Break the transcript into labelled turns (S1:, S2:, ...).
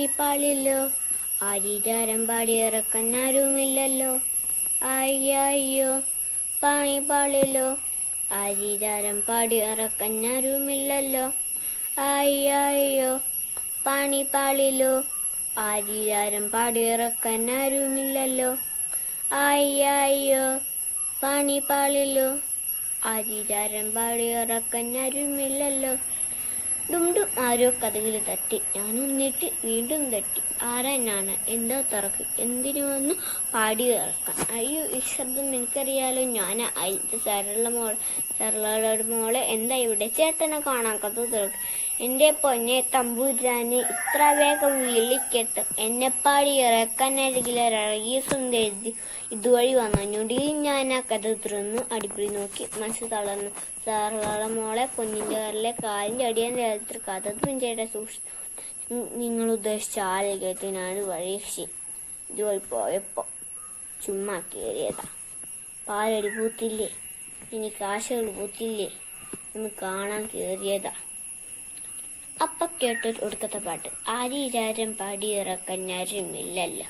S1: പാണിപ്പാളില്ലോ ആരീരാരം പാടിയിറക്കാനാരുമില്ലല്ലോ. അയ്യോ പാണിപ്പാളില്ലോ ആരീരാരം പാടിയിറക്കാനാരുമില്ലല്ലോ. അയ്യോ പാണിപ്പാളില്ലോ ആരീരാരം പാടിയിറക്കാനാരുമില്ലല്ലോ. അയ്യോ പാണിപ്പാളില്ലോ ആരീരാരം പാടിയിറക്കാനാരുമില്ലല്ലോ. ഡുംഡും ആരോ കഥകിൽ തട്ടി. ഞാനൊന്നിട്ട് വീണ്ടും തട്ടി. ആരാനാണ് എന്താ തുറക്ക് എന്തിനു പാടി ഇറക്കാം. അയ്യോ ഈ ശബ്ദം എനിക്കറിയാലോ. ഞാൻ സരളയുടെ മോളെ എന്താ ഇവിടെ? ചേട്ടനെ കാണാൻ കഥ തുറക്ക്. എന്റെ പൊന്നെ തമ്പുരാന് ഇത്ര വേഗം വിളിക്കെത്തും. എന്നെ പാടി ഇറക്കാനരികിലൊരഴകിയ സുന്ദരി ഇതുവഴി വന്നു. ഞൊടിയിൽ ഞാൻ ആ കഥ തുറന്നു. അടിപൊളി നോക്കി മനസ്സ് തളർന്നു. സരള മോളെ പൊന്നിന്റെ കറിലെ കാലിന്റെ അടിയാൻ രാത്രി കഥ തുഞ്ചേട്ട സൂക്ഷിച്ചു. നിങ്ങൾ ഉദ്ദേശിച്ച ആലയത്തിനാണ് വഴി. ഇതുവഴി പോയപ്പോ ചുമ്മാ കയറിയതാ. പാലടി പൂത്തില്ലേ, ഇനി കാശുകൾ പൂത്തില്ലേ ഒന്ന് കാണാൻ കയറിയതാ. അപ്പ കേട്ടൊരു ഒടുക്കത്തെ പാട്ട്. ആരീരാരം പാടിയിറക്കാൻ ആരുമില്ലല്ലോ.